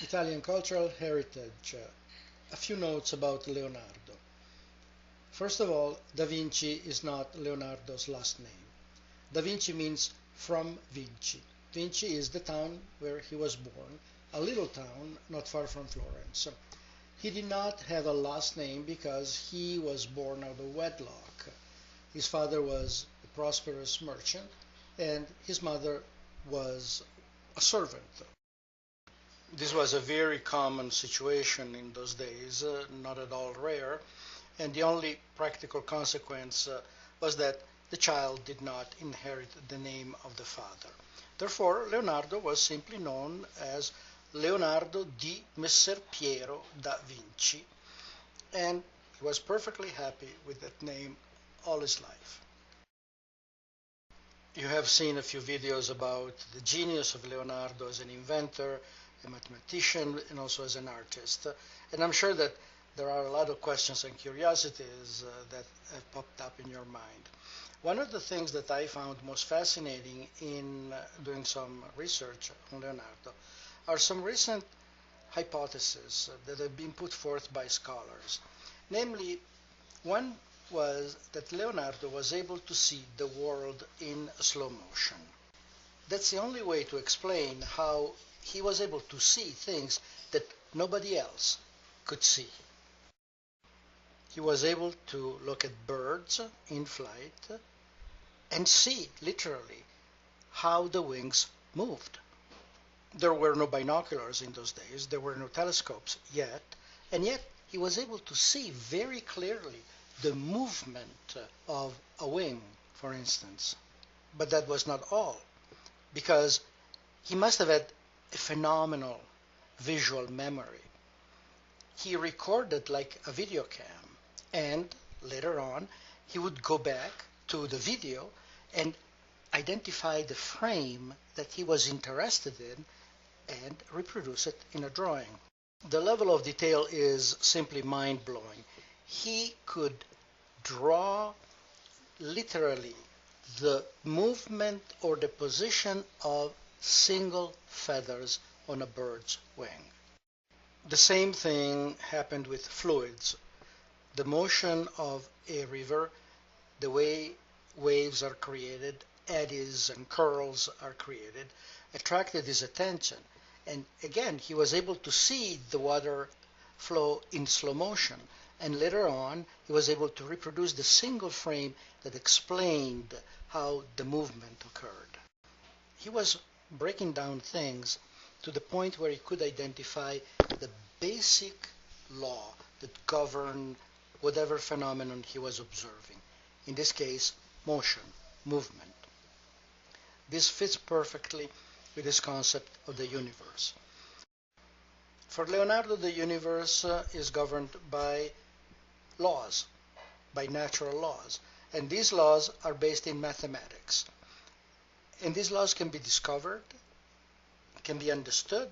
Italian cultural heritage. A few notes about Leonardo. First of all, Da Vinci is not Leonardo's last name. Da Vinci means from Vinci. Vinci is the town where he was born, a little town not far from Florence. He did not have a last name because he was born out of wedlock. His father was a prosperous merchant and his mother was a servant. This was a very common situation in those days, not at all rare, and the only practical consequence was that the child did not inherit the name of the father. Therefore, Leonardo was simply known as Leonardo di Messer Piero da Vinci, and he was perfectly happy with that name all his life. You have seen a few videos about the genius of Leonardo as an inventor, a mathematician, and also as an artist. And I'm sure that there are a lot of questions and curiosities that have popped up in your mind. One of the things that I found most fascinating in doing some research on Leonardo are some recent hypotheses that have been put forth by scholars. Namely, one was that Leonardo was able to see the world in slow motion. That's the only way to explain how he was able to see things that nobody else could see. He was able to look at birds in flight and see, literally, how the wings moved. There were no binoculars in those days, there were no telescopes yet, and yet he was able to see very clearly the movement of a wing, for instance. But that was not all, because he must have had a phenomenal visual memory. He recorded like a video cam, and later on he would go back to the video and identify the frame that he was interested in and reproduce it in a drawing. The level of detail is simply mind-blowing. He could draw literally the movement or the position of single feathers on a bird's wing. The same thing happened with fluids. The motion of a river, the way waves are created, eddies and curls are created, attracted his attention. And again, he was able to see the water flow in slow motion. And later on, he was able to reproduce the single frame that explained how the movement occurred. He was breaking down things to the point where he could identify the basic law that governed whatever phenomenon he was observing. In this case, motion, movement. This fits perfectly with his concept of the universe. For Leonardo, the universe is governed by laws, by natural laws. And these laws are based in mathematics. And these laws can be discovered, can be understood,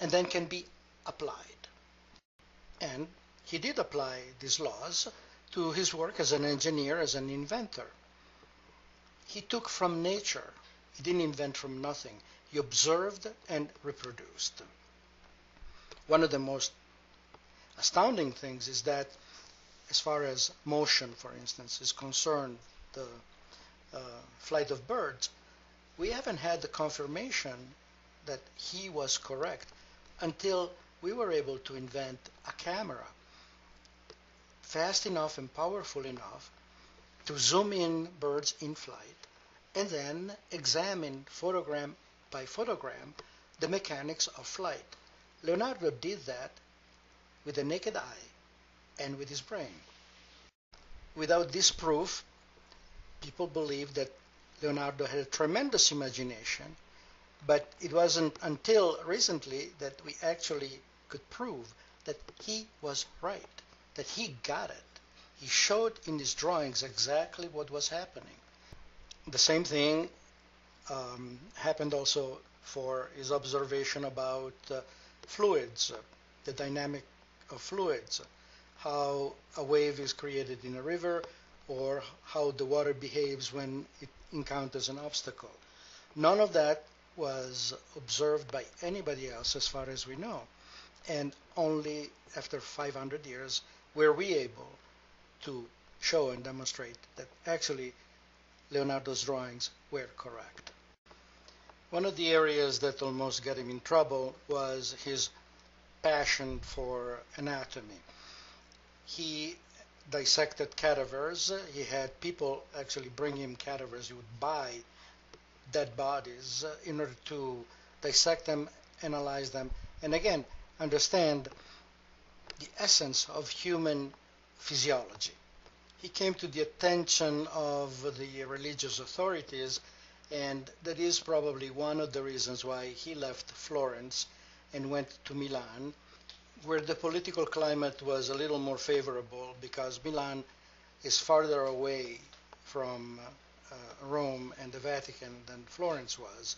and then can be applied. And he did apply these laws to his work as an engineer, as an inventor. He took from nature. He didn't invent from nothing. He observed and reproduced. One of the most astounding things is that as far as motion, for instance, is concerned, the flight of birds, we haven't had the confirmation that he was correct until we were able to invent a camera fast enough and powerful enough to zoom in birds in flight and then examine photogram by photogram the mechanics of flight. Leonardo did that with the naked eye and with his brain. Without this proof, people believed that Leonardo had a tremendous imagination, but it wasn't until recently that we actually could prove that he was right, that he got it. He showed in his drawings exactly what was happening. The same thing happened also for his observation about fluids, the dynamic of fluids, how a wave is created in a river, or how the water behaves when it encounters an obstacle. None of that was observed by anybody else as far as we know. And only after 500 years were we able to show and demonstrate that actually Leonardo's drawings were correct. One of the areas that almost got him in trouble was his passion for anatomy. He dissected cadavers. He had people actually bring him cadavers. He would buy dead bodies in order to dissect them, analyze them, and again, understand the essence of human physiology. He came to the attention of the religious authorities, and that is probably one of the reasons why he left Florence and went to Milan, where the political climate was a little more favorable because Milan is farther away from Rome and the Vatican than Florence was.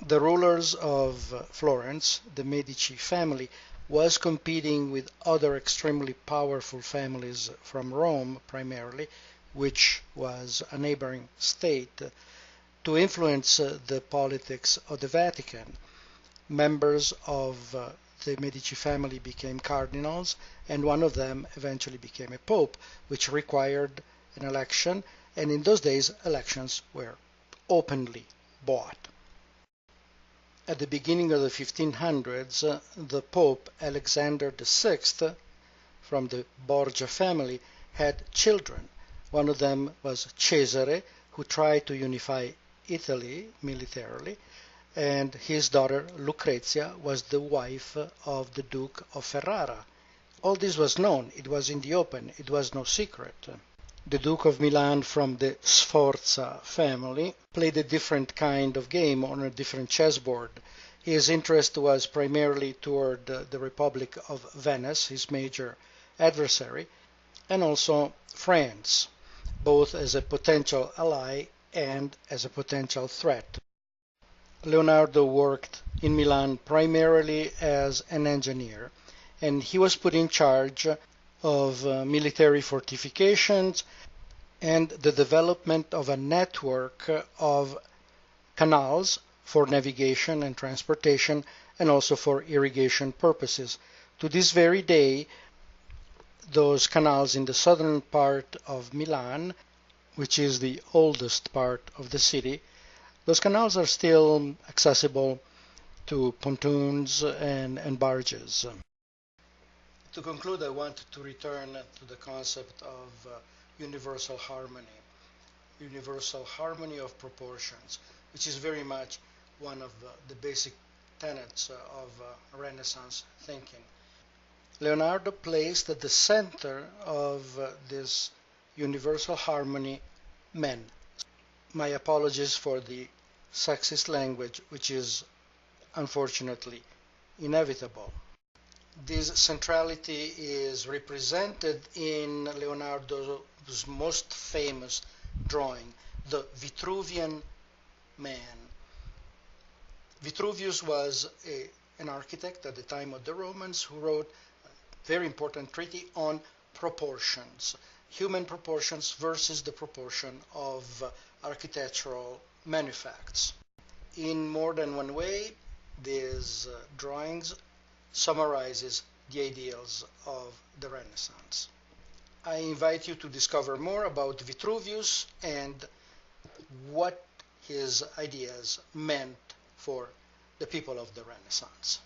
The rulers of Florence, the Medici family, was competing with other extremely powerful families from Rome primarily, which was a neighboring state, to influence the politics of the Vatican. Members of the Medici family became cardinals, and one of them eventually became a pope, which required an election, and in those days elections were openly bought. At the beginning of the 1500s, the Pope Alexander VI, from the Borgia family, had children. One of them was Cesare, who tried to unify Italy militarily, and his daughter Lucrezia was the wife of the Duke of Ferrara. All this was known. It was in the open. It was no secret. The Duke of Milan from the Sforza family played a different kind of game on a different chessboard. His interest was primarily toward the Republic of Venice, his major adversary, and also France, both as a potential ally and as a potential threat. Leonardo worked in Milan primarily as an engineer, and he was put in charge of military fortifications and the development of a network of canals for navigation and transportation and also for irrigation purposes. To this very day, those canals in the southern part of Milan, which is the oldest part of the city, those canals are still accessible to pontoons and barges. To conclude, I want to return to the concept of universal harmony of proportions, which is very much one of the basic tenets of Renaissance thinking. Leonardo placed at the center of this universal harmony men. My apologies for the sexist language, which is unfortunately inevitable. This centrality is represented in Leonardo's most famous drawing, the Vitruvian Man. Vitruvius was an architect at the time of the Romans who wrote a very important treatise on proportions, human proportions versus the proportion of architectural manufacts. In more than one way, these drawings summarizes the ideals of the Renaissance. I invite you to discover more about Vitruvius and what his ideas meant for the people of the Renaissance.